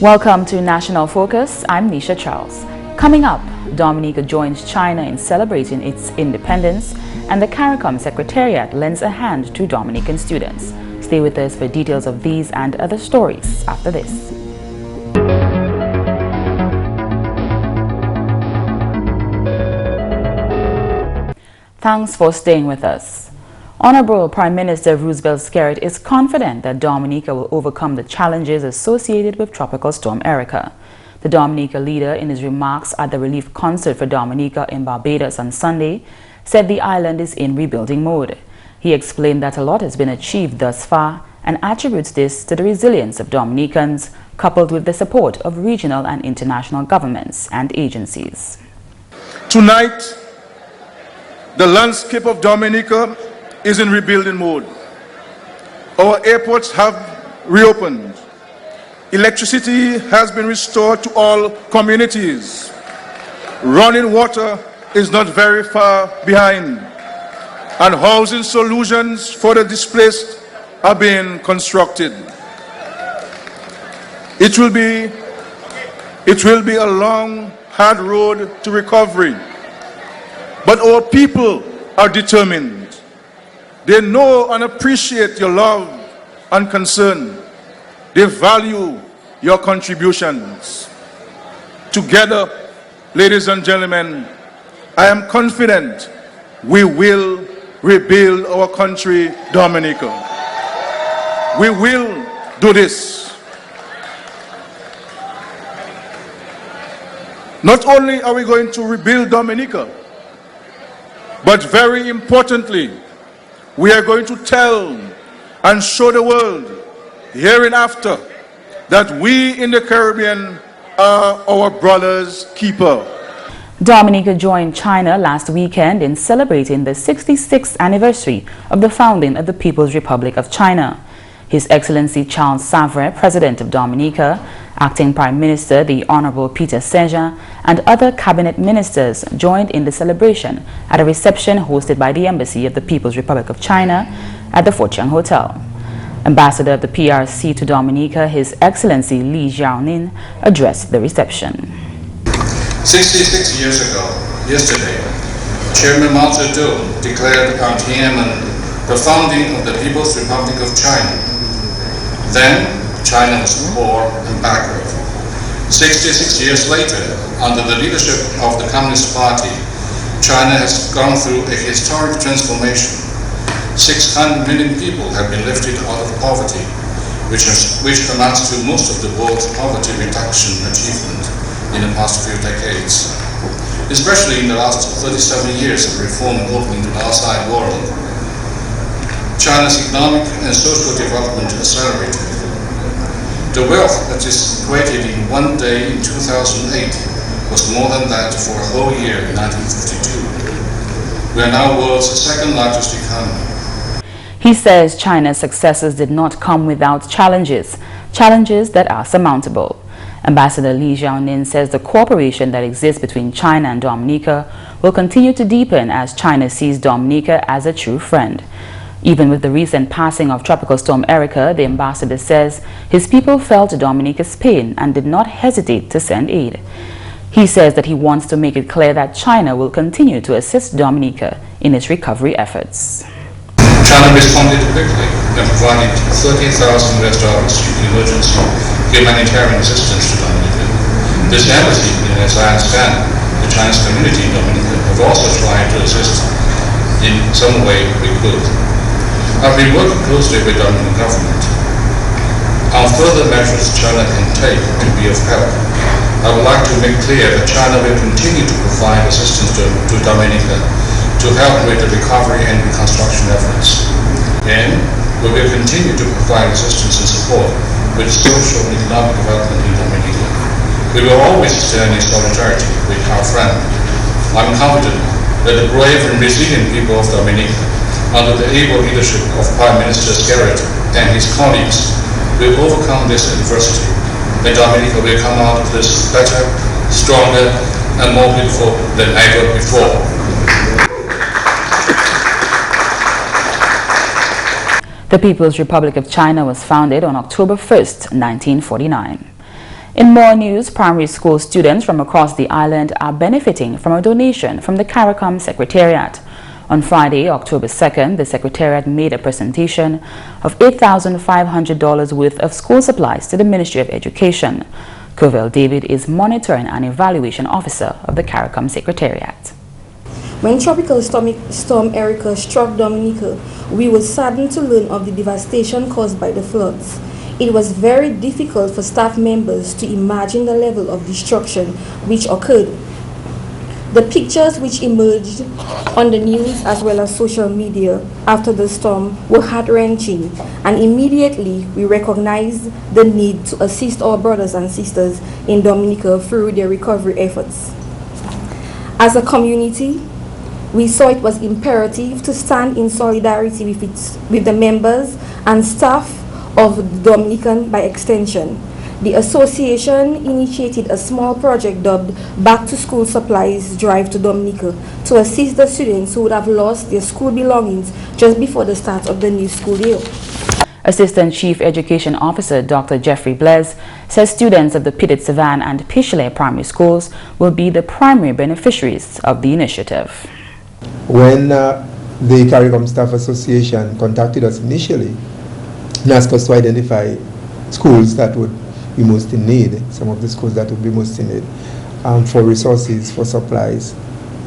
Welcome to National Focus. I'm Nisha Charles. Coming up, Dominica joins China in celebrating its independence, and the CARICOM Secretariat lends a hand to Dominican students. Stay with us for details of these and other stories after this. Thanks for staying with us. Honorable Prime Minister Roosevelt Skerrit is confident that Dominica will overcome the challenges associated with Tropical Storm Erica. The Dominica leader, in his remarks at the relief concert for Dominica in Barbados on Sunday, said the island is in rebuilding mode. He explained that a lot has been achieved thus far and attributes this to the resilience of Dominicans, coupled with the support of regional and international governments and agencies. Tonight, the landscape of Dominica is in rebuilding mode. Our airports have reopened. Electricity has been restored to all communities. Running water is not very far behind. And housing solutions for the displaced are being constructed. It will be a long, hard road to recovery. But our people are determined. They know and appreciate your love and concern. They value your contributions. Together, ladies and gentlemen, I am confident we will rebuild our country, Dominica. We will do this. Not only are we going to rebuild Dominica, but very importantly, we are going to tell and show the world hereinafter that we in the Caribbean are our brother's keeper. Dominica joined China last weekend in celebrating the 66th anniversary of the founding of the People's Republic of China. His Excellency Charles Savre, President of Dominica, Acting Prime Minister the Honorable Peter Seja, and other cabinet ministers joined in the celebration at a reception hosted by the Embassy of the People's Republic of China at the Fortune Hotel. Ambassador of the PRC to Dominica, His Excellency Li Jiaoning, addressed the reception. 66 years ago, yesterday, Chairman Mao Zedong declared on Tiananmen the founding of the People's Republic of China. Then, China was poor and backward. 66 years later, under the leadership of the Communist Party, China has gone through a historic transformation. 600 million people have been lifted out of poverty, which amounts to most of the world's poverty reduction achievement in the past few decades. Especially in the last 37 years of reform and opening to the outside world, China's economic and social development accelerated. The wealth that is created in one day in 2008 was more than that for a whole year in 1952. We are now the world's second largest economy. He says China's successes did not come without challenges that are surmountable. Ambassador Li Jiaoning says the cooperation that exists between China and Dominica will continue to deepen as China sees Dominica as a true friend. Even with the recent passing of Tropical Storm Erica, the ambassador says his people felt Dominica's pain and did not hesitate to send aid. He says that he wants to make it clear that China will continue to assist Dominica in its recovery efforts. China responded quickly and provided $30,000 in emergency humanitarian assistance to Dominica. This embassy, as I understand, the Chinese community in Dominica have also tried to assist in some way we could. I've been working closely with the Dominican government on further measures China can take to be of help. I would like to make clear that China will continue to provide assistance to Dominica to help with the recovery and reconstruction efforts. And we will continue to provide assistance and support with social and economic development in Dominica. We will always stand in solidarity with our friend. I'm confident that the brave and resilient people of Dominica, under the able leadership of Prime Minister Skerrit and his colleagues, will overcome this adversity, and Dominica will come out of this better, stronger, and more beautiful than ever before. The People's Republic of China was founded on October 1st, 1949. In more news, primary school students from across the island are benefiting from a donation from the CARICOM Secretariat. On Friday, October 2nd, the Secretariat made a presentation of $8,500 worth of school supplies to the Ministry of Education. Covell David is monitoring and evaluation officer of the CARICOM Secretariat. When Tropical Storm Erica struck Dominica, we were saddened to learn of the devastation caused by the floods. It was very difficult for staff members to imagine the level of destruction which occurred. The pictures which emerged on the news as well as social media after the storm were heart-wrenching, and immediately we recognized the need to assist our brothers and sisters in Dominica through their recovery efforts. As a community, we saw it was imperative to stand in solidarity with the members and staff of the Dominican by extension. The association initiated a small project dubbed Back to School Supplies Drive to Dominica to assist the students who would have lost their school belongings just before the start of the new school year. Assistant Chief Education Officer Dr. Jeffrey Blaise says students of the Petit Savan and Pichelet primary schools will be the primary beneficiaries of the initiative. When the CARICOM Staff Association contacted us initially and asked us to identify schools that would be most in need, some of the schools that would be most in need, for resources, for supplies,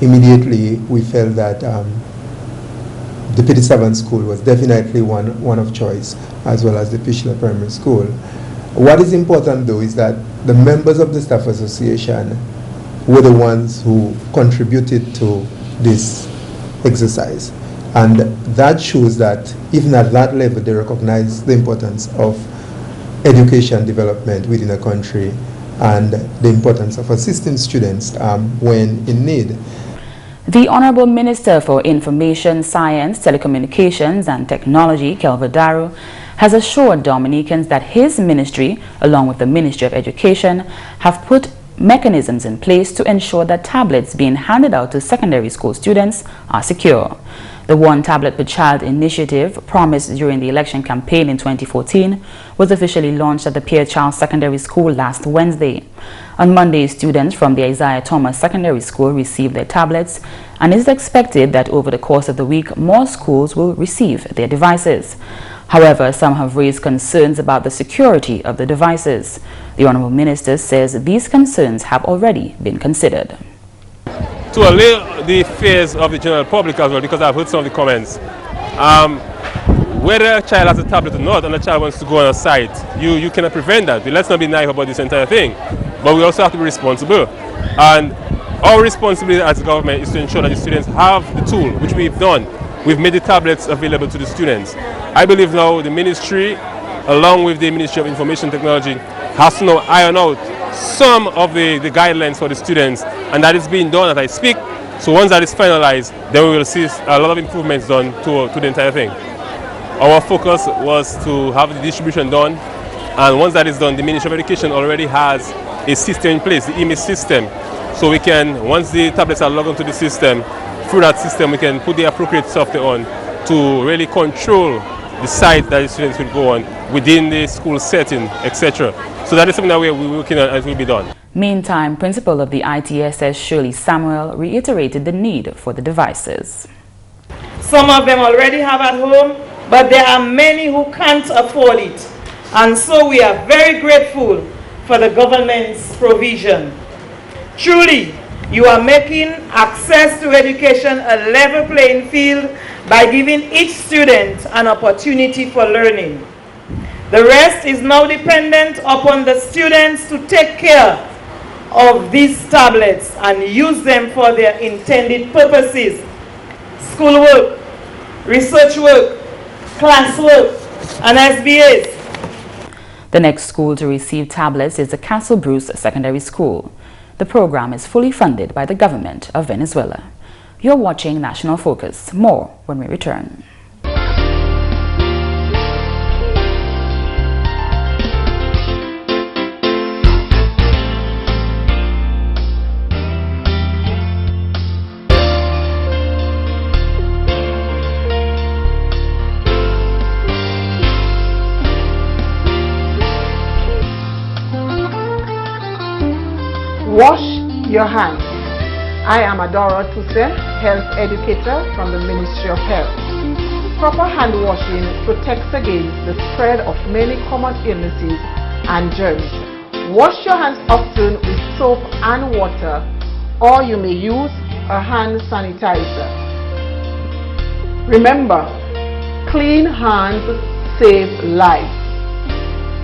immediately we felt that the Petit Savan School was definitely one of choice, as well as the Pichelet Primary School. What is important though is that the members of the Staff Association were the ones who contributed to this exercise. And that shows that even at that level, they recognize the importance of education development within a country and the importance of assisting students when in need. The Honorable Minister for Information, Science, Telecommunications and Technology, Kelvin Daru, has assured Dominicans that his ministry, along with the Ministry of Education, have put mechanisms in place to ensure that tablets being handed out to secondary school students are secure. The One Tablet Per Child initiative, promised during the election campaign in 2014, was officially launched at the Pierre Charles Secondary School last Wednesday. On Monday, students from the Isaiah Thomas Secondary School received their tablets, and it is expected that over the course of the week, more schools will receive their devices. However, some have raised concerns about the security of the devices. The Honourable Minister says these concerns have already been considered. To allay the fears of the general public as well, because I've heard some of the comments. Whether a child has a tablet or not and a child wants to go on a site, you cannot prevent that. Let's not be naive about this entire thing. But we also have to be responsible. And our responsibility as a government is to ensure that the students have the tool, which we've done. We've made the tablets available to the students. I believe now the ministry, along with the Ministry of Information Technology, has to now iron out some of the guidelines for the students, and that is being done as I speak. So once that is finalized, then we will see a lot of improvements done to the entire thing. Our focus was to have the distribution done, and once that is done, the Ministry of Education already has a system in place, the EMIS system. So we can, once the tablets are logged onto the system, through that system we can put the appropriate software on to really control the site that the students will go on within the school setting, etc. So that is something that we're working on and it will be done. Meantime, Principal of the ITSS, Shirley Samuel, reiterated the need for the devices. Some of them already have at home, but there are many who can't afford it. And so we are very grateful for the government's provision. Truly, you are making access to education a level playing field by giving each student an opportunity for learning. The rest is now dependent upon the students to take care of these tablets and use them for their intended purposes: schoolwork, research work, classwork, and SBAs. The next school to receive tablets is the Castle Bruce Secondary School. The program is fully funded by the government of Venezuela. You're watching National Focus. More when we return. your hands. I am Adora Tusen, health educator from the Ministry of Health. Proper hand washing protects against the spread of many common illnesses and germs. Wash your hands often with soap and water, or you may use a hand sanitizer. Remember, clean hands save lives.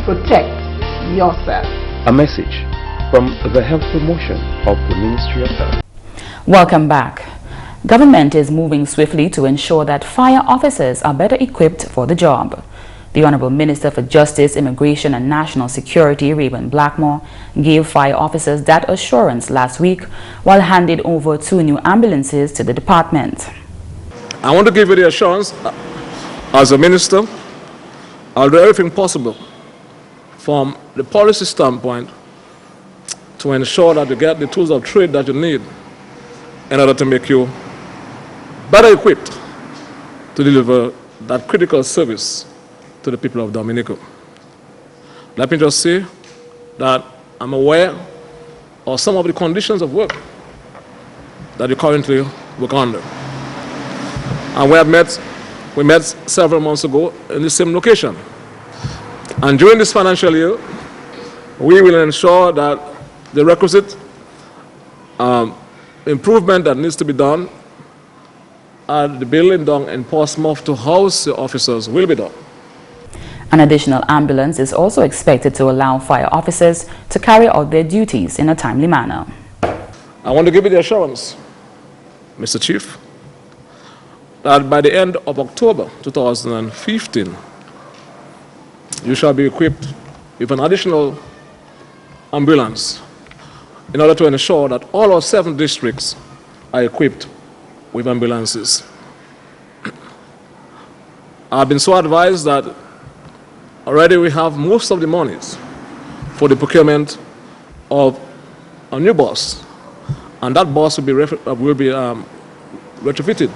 Protect yourself. A message from the Health Promotion of the Ministry of Health. Welcome back. Government is moving swiftly to ensure that fire officers are better equipped for the job. The Honorable Minister for Justice, Immigration and National Security, Raymond Blackmore, gave fire officers that assurance last week while handing over 2 new ambulances to the department. I want to give you the assurance, as a minister, I'll do everything possible from the policy standpoint to ensure that you get the tools of trade that you need in order to make you better equipped to deliver that critical service to the people of Dominica. Let me just say that I'm aware of some of the conditions of work that you currently work under. And we met several months ago in the same location. And during this financial year, we will ensure that the requisite improvement that needs to be done at the building down in Portsmouth to house the officers will be done. An additional ambulance is also expected to allow fire officers to carry out their duties in a timely manner. I want to give you the assurance, Mr. Chief, that by the end of October 2015, you shall be equipped with an additional ambulance in order to ensure that all our 7 districts are equipped with ambulances. I've been so advised that already we have most of the monies for the procurement of a new bus, and that bus will be retrofitted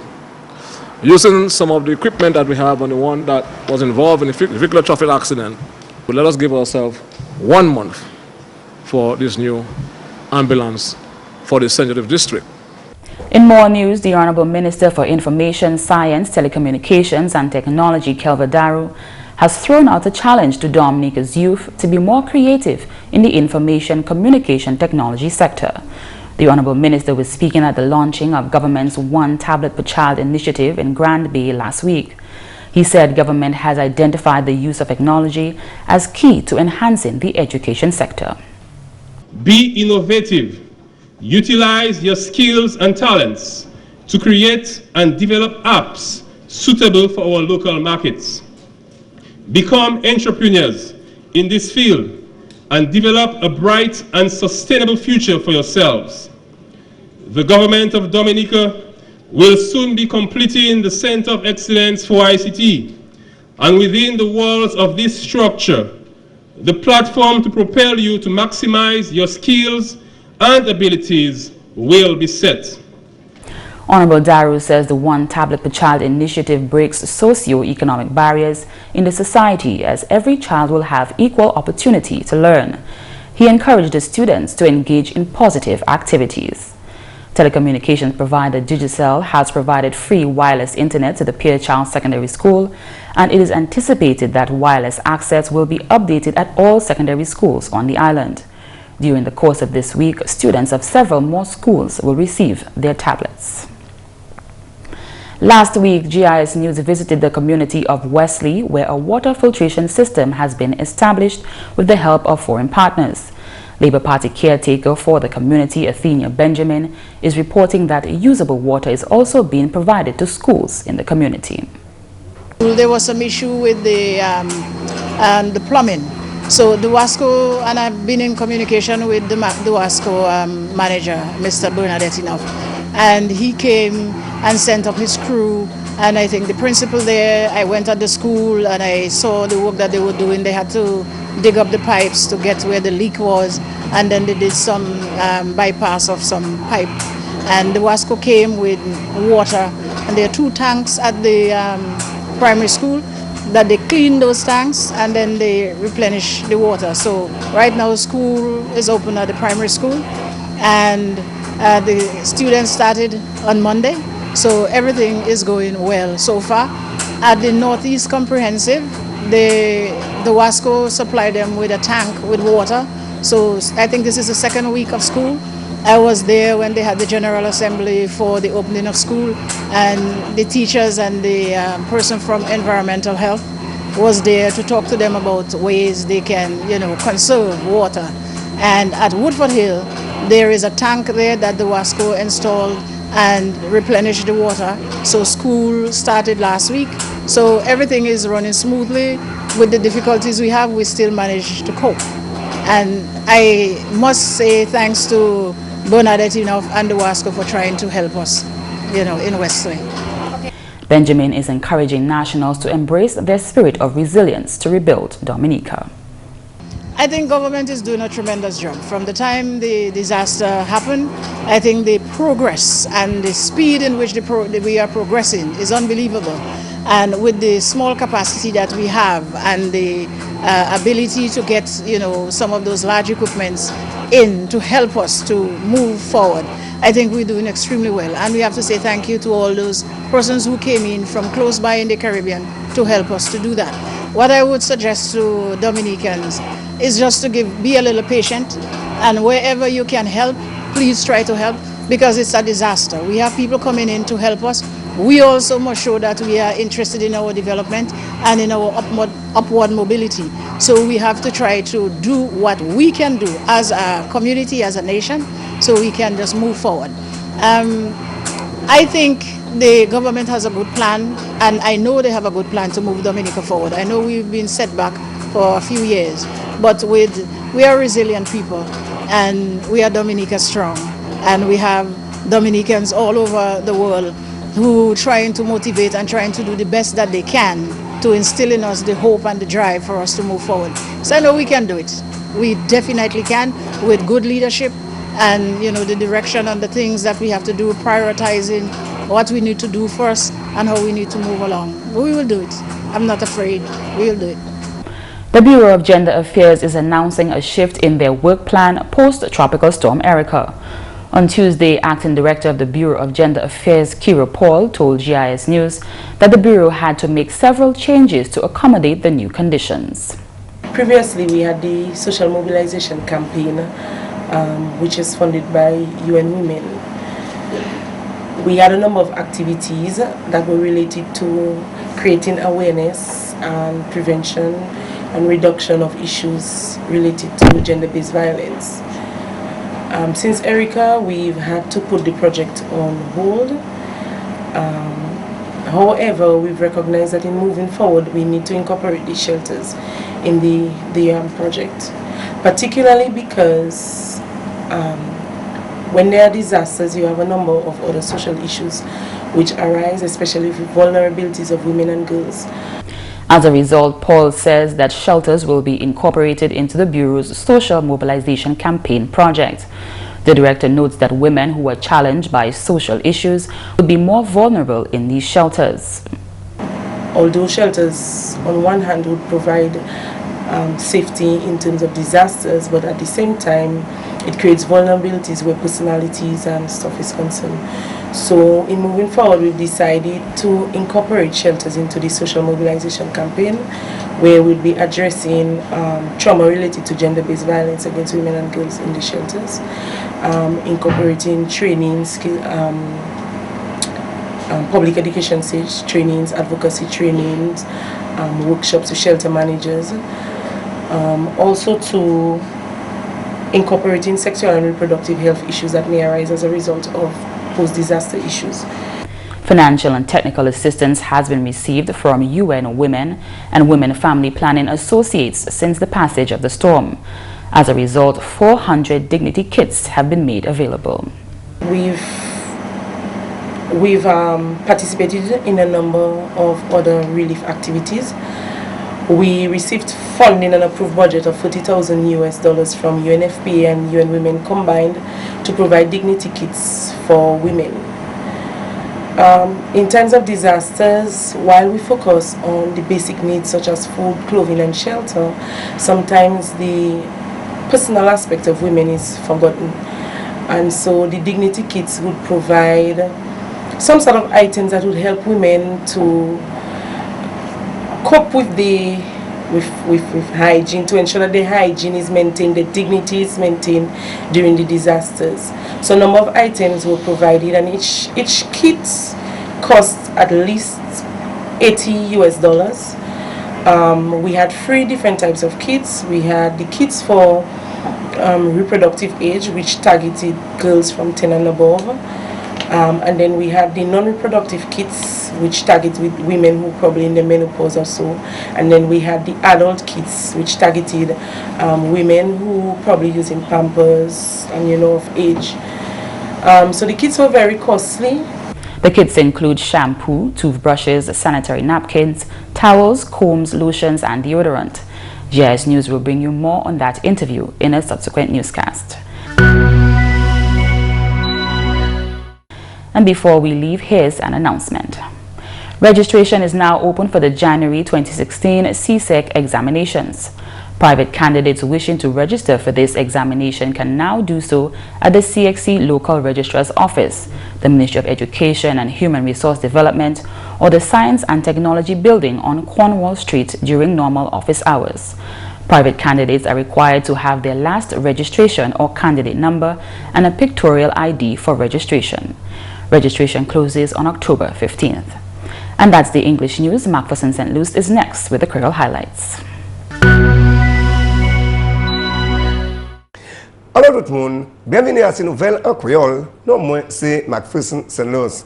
using some of the equipment that we have on the one that was involved in a vehicular traffic accident. But let us give ourselves 1 month for this new ambulance for the Sensitive District. In more news, the Honorable Minister for Information, Science, Telecommunications and Technology, Kelva Daru, has thrown out a challenge to Dominica's youth to be more creative in the information communication technology sector. The Honorable Minister was speaking at the launching of government's One Tablet per Child initiative in Grand Bay last week. He said government has identified the use of technology as key to enhancing the education sector. Be innovative. Utilize your skills and talents to create and develop apps suitable for our local markets. Become entrepreneurs in this field and develop a bright and sustainable future for yourselves. The government of Dominica will soon be completing the Center of Excellence for ICT, and within the walls of this structure, the platform to propel you to maximize your skills and abilities will be set. Honorable Daru says the One Tablet per Child initiative breaks socio-economic barriers in the society as every child will have equal opportunity to learn. He encouraged the students to engage in positive activities. Telecommunications provider Digicel has provided free wireless internet to the Pearchild Secondary School, and it is anticipated that wireless access will be updated at all secondary schools on the island. During the course of this week, students of several more schools will receive their tablets. Last week, GIS News visited the community of Wesley, where a water filtration system has been established with the help of foreign partners. Labour Party caretaker for the community, Athenia Benjamin, is reporting that usable water is also being provided to schools in the community. There was some issue with the plumbing. So the WASCO, and I've been in communication with the WASCO manager, Mr. Bernadette Enough, and he came and sent up his crew, and I think the principal there, I went at the school and I saw the work that they were doing. They had to dig up the pipes to get where the leak was, and then they did some bypass of some pipe, and the WASCO came with water, and there are 2 tanks at the primary school that they clean those tanks and then they replenish the water. So right now school is open at the primary school, and the students started on Monday, so everything is going well so far. At the Northeast Comprehensive, the WASCO supplied them with a tank with water, so I think this is the second week of school. I was there when they had the General Assembly for the opening of school, and the teachers and the person from Environmental Health was there to talk to them about ways they can, conserve water. And at Woodford Hill, there is a tank there that the WASCO installed and replenished the water. So school started last week. So everything is running smoothly. With the difficulties we have, we still manage to cope. And I must say thanks to Bernadette and the WASCO for trying to help us, in Wesley. Benjamin is encouraging nationals to embrace their spirit of resilience to rebuild Dominica. I think government is doing a tremendous job. From the time the disaster happened, I think the progress and the speed in which we are progressing is unbelievable. And with the small capacity that we have and the ability to get, some of those large equipments in to help us to move forward, I think we're doing extremely well. And we have to say thank you to all those persons who came in from close by in the Caribbean to help us to do that. What I would suggest to Dominicans is just to be a little patient, and wherever you can help, please try to help, because it's a disaster. We have people coming in to help us. We also must show that we are interested in our development and in our upward mobility. So we have to try to do what we can do as a community, as a nation, so we can just move forward. I think the government has a good plan, and I know they have a good plan to move Dominica forward. I know we've been set back for a few years, but we are resilient people, and we are Dominica strong, and we have Dominicans all over the world who trying to motivate and trying to do the best that they can to instill in us the hope and the drive for us to move forward. So I know we can do it. We definitely can, with good leadership and the direction and the things that we have to do, prioritizing what we need to do first and how we need to move along. We will do it. I'm not afraid. We will do it. The Bureau of Gender Affairs is announcing a shift in their work plan post-Tropical Storm Erica. On Tuesday, Acting Director of the Bureau of Gender Affairs, Kira Paul, told GIS News that the Bureau had to make several changes to accommodate the new conditions. Previously, we had the social mobilization campaign, which is funded by UN Women. We had a number of activities that were related to creating awareness and prevention and reduction of issues related to gender-based violence. Since Erica, we've had to put the project on hold. However, we've recognized that in moving forward, we need to incorporate these shelters in the project, particularly because when there are disasters, you have a number of other social issues which arise, especially with vulnerabilities of women and girls. As a result, Paul says that shelters will be incorporated into the Bureau's social mobilization campaign project. The director notes that women who are challenged by social issues would be more vulnerable in these shelters. Although shelters, on one hand, would provide safety in terms of disasters, but at the same time, it creates vulnerabilities where personalities and stuff is concerned. So in moving forward, we've decided to incorporate shelters into the social mobilization campaign, where we'll be addressing trauma related to gender-based violence against women and girls in the shelters, incorporating trainings, public education stage trainings, advocacy trainings, workshops to shelter managers, also to incorporating sexual and reproductive health issues that may arise as a result of post-disaster issues. Financial and technical assistance has been received from UN Women and Women Family Planning Associates since the passage of the storm. As a result, 400 dignity kits have been made available. We've participated in a number of other relief activities. We received funding and approved budget of $40,000 from UNFPA and UN Women combined to provide dignity kits for women. In times of disasters, while we focus on the basic needs such as food, clothing and shelter, sometimes the personal aspect of women is forgotten. And so the dignity kits would provide some sort of items that would help women to cope with with hygiene, to ensure that the hygiene is maintained, the dignity is maintained during the disasters. So a number of items were provided, and each kit cost at least $80. We had 3 different types of kits. We had the kits for reproductive age, which targeted girls from 10 and above. And then we had the non-reproductive kits, which target with women who probably in the menopause or so. And then we had the adult kits, which targeted women who probably using Pampers and of age. So the kits were very costly. The kits include shampoo, toothbrushes, sanitary napkins, towels, combs, lotions, and deodorant. GIS News will bring you more on that interview in a subsequent newscast. And before we leave, here's an announcement. Registration is now open for the January 2016 CSEC examinations. Private candidates wishing to register for this examination can now do so at the CXC Local Registrar's Office, the Ministry of Education and Human Resource Development, or the Science and Technology Building on Cornwall Street during normal office hours. Private candidates are required to have their last registration or candidate number and a pictorial ID for registration. Registration closes on October 15th. And that's the English news. McPherson St. Luce is next with the Creole highlights. Alors tout le monde, bienvenue à ces nouvelles en créole. Non, moi c'est McPherson St. Luce.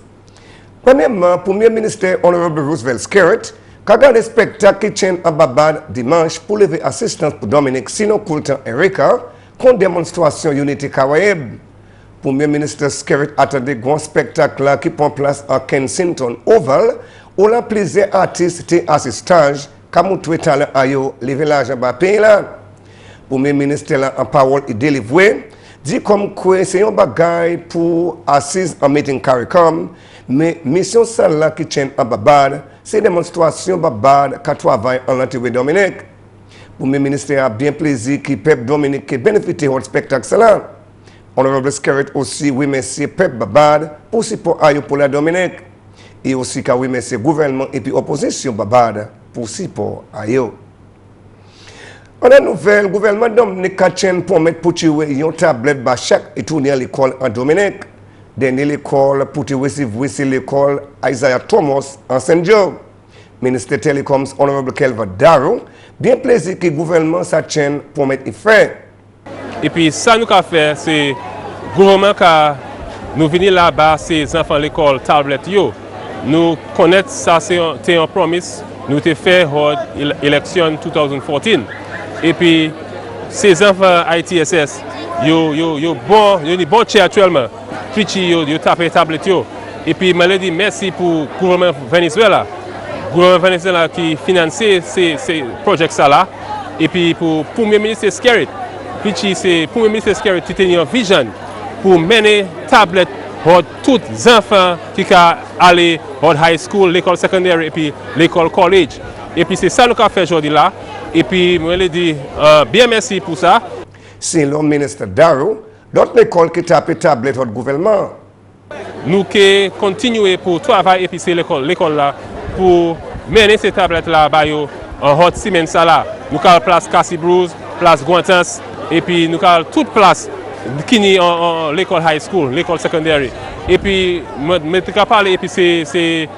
Premièrement, Premier ministre Honorable Roosevelt Skerritt, qui a gardé spectacle qui tient à Babad dimanche pour lever assistance pour Dominique Sino Coulton Erika contre démonstration Unité Caraïbe. Premier ministre Skerritt attendait grand spectacle qui prend place à Kensington Oval où la plusieurs artistes et assistage qui montrent talent à eux lever l'argent bas pays là. Premier ministre là en parole et délivré dit comme quoi c'est un bagage pour assise en meeting CARICOM mais mission celle là qui tient à Babad c'est démonstration Babad qui travaille en République Dominique. Premier ministre a bien plaisir que peuple Dominique qui bénéficie de spectacle là. Honorable Skerritt aussi oui merci peuple Babad pour support pour la Dominique et aussi que oui merci gouvernement et puis opposition Babad pour support à eux. On a nouvelle, le gouvernement Dominique a pour mettre pour tuer une tablette à chaque étudiant à l'école en Dominique. Dernier l'école pour tuer c'est l'école Isaiah Thomas en Saint-Joe. Ministre Télécoms Honorable Kelva Darrow, bien plaisir que le gouvernement s'attient pour mettre fait. Et puis ça nous a fait, c'est le gouvernement qui nous venir là-bas, ces enfants à l'école tablette. Nous connaissons ça, c'est un promesse, nous avons fait l'élection 2014. Et puis, ces enfants ITSS, ils ont bon actuellement. Puis, ils tapent les tablettes. Et puis, je me dis merci pour le gouvernement Venezuela. Le gouvernement Venezuela qui finance ces projets là. Et puis, pour le Premier ministre Skerritt, puis c'est le Premier ministre Skerritt qui a une vision pour mener tablettes pour tous les enfants qui sont allés à high school, l'école secondaire et puis l'école college. Et puis, c'est ça que nous avons fait aujourd'hui là. Et puis, je lui dis bien merci pour ça. C'est le ministre Darrow, d'autres écoles qui tapent tablette au gouvernement. Nous continuons pour travailler et puis c'est l'école là pour mener ces tablettes là en hot cement ça là. Nous avons place Cassie Bruce, place Guantas et puis nous avons toute place qui est en l'école high school, l'école secondaire. Et puis, je vais parler et puis c'est les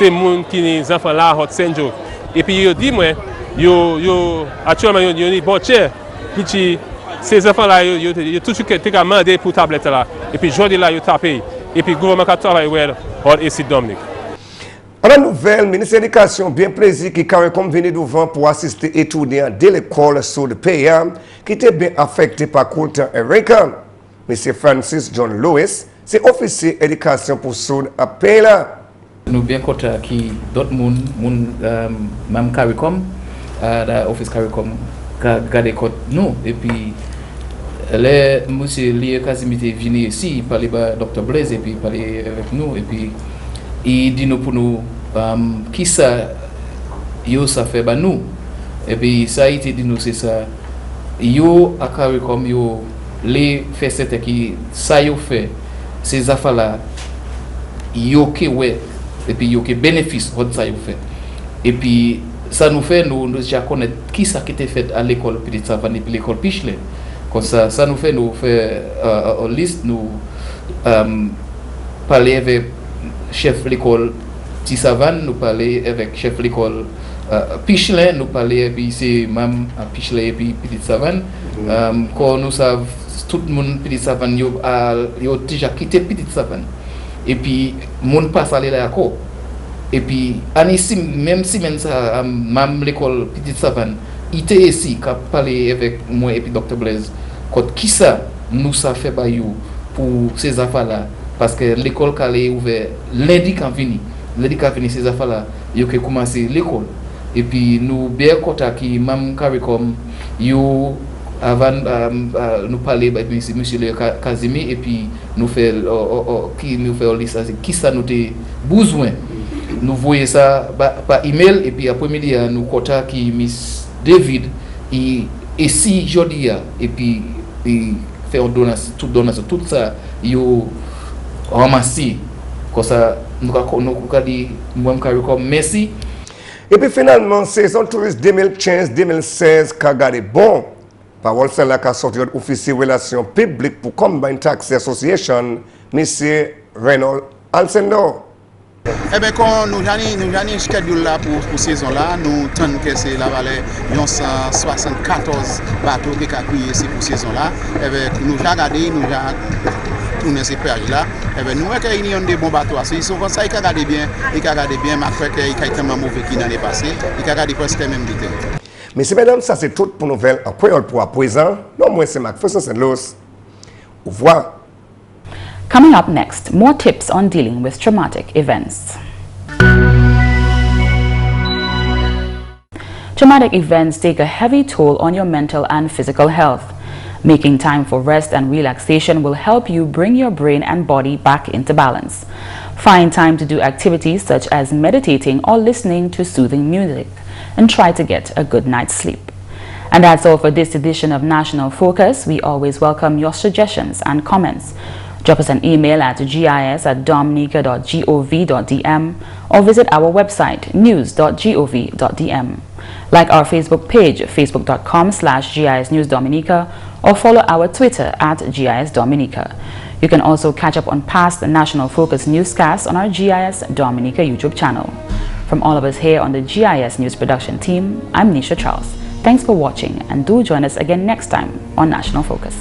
gens qui sont enfants là hot Saint-Joe. Et puis, je dis moi actuellement, il y a une bonne chair. Puis, ces enfants-là, ils ont tout ce qui est demandé pour la tablette là. Et puis, aujourd'hui, là, ils ont tapé. Et puis, le gouvernement a travaillé pour GIS Dominica. À la nouvelle, le ministère de l'Éducation bien plaisir qui CARICOM venu devant pour assister étudiants de l'école sur le pays qui étaient bien affectés par Coulton Erika. M. Francis John Lewis, c'est officier d'éducation pour Sud à pays là. Nous bien contents qui d'autres même CARICOM l'office CARICOM garder compte nous et puis les monsieur lié Casimité venu ici parler avec Dr Blaise et puis parler avec nous et puis il dit nous pour nous qui ça yo ça fait nous et puis ça a été dit nous c'est ça yo à CARICOM yo les fait c'est qui ça yo fait ces affaires là yo que ouais et puis yo que bénéfice de ça yo fait et puis ça nous fait nous déjà connaître qui ça qui était fait à l'école petite savane et puis l'école Pichelet comme ça nous fait nous faire une liste nous parler avec chef l'école petite savane nous parler avec chef l'école Pichelet nous parler et puis c'est même à Pichelet et puis petite savane quand nous savons tout le monde petite savane yo déjà quitté petite savane et puis monde passe aller là encore et puis même si ça même l'école petite savane il était ici qu'a parlé avec moi et puis docteur Blaise qui ça nous ça fait pas you pour ces affaires là parce que l'école est ouverte lundi quand vini ces affaires là yo que commencer l'école et puis nous bien quota qui même CARICOM yo avant nous parler avec monsieur le Casimir et puis nous faire qui nous fait liste qui ça nous a besoin nous voyons ça par email et puis après-midi nous quota qui miss David et si jodi et puis faire donation tout ça yo ramasser comme ça nous dit moi CARICOM merci. Et puis finalement saison touriste 2015-2016 qu'a gardé bon parole celle là qu'a sorti officier relations publiques pour Combined Taxi Association monsieur Reynolds Alcindor. Eh bien, quand nous avons un schedule là pour saison là, nous tenons que c'est la valeur 174 bateaux qui ont crié ici pour saison là. Eh bien, nous avons regardé, nous avons tourné ces pages là. Eh bien, nous avons des bons bateaux. Ils sont comme ça, ils regardent bien, mais après qu'ils ont tellement mauvais qui l'année passée, ils regardent presque même du temps. Messieurs, mesdames, ça c'est tout pour nouvelles en créole pour à présent. Non, moi c'est McPherson Luce. Au revoir. Coming up next, more tips on dealing with traumatic events. Traumatic events take a heavy toll on your mental and physical health. Making time for rest and relaxation will help you bring your brain and body back into balance. Find time to do activities such as meditating or listening to soothing music, and try to get a good night's sleep. And that's all for this edition of National Focus. We always welcome your suggestions and comments. Drop us an email at gis@dominica.gov.dm or visit our website news.gov.dm. Like our Facebook page, facebook.com/GIS News Dominica, or follow our Twitter @GIS Dominica. You can also catch up on past National Focus newscasts on our GIS Dominica YouTube channel. From all of us here on the GIS News production team, I'm Nisha Charles. Thanks for watching and do join us again next time on National Focus.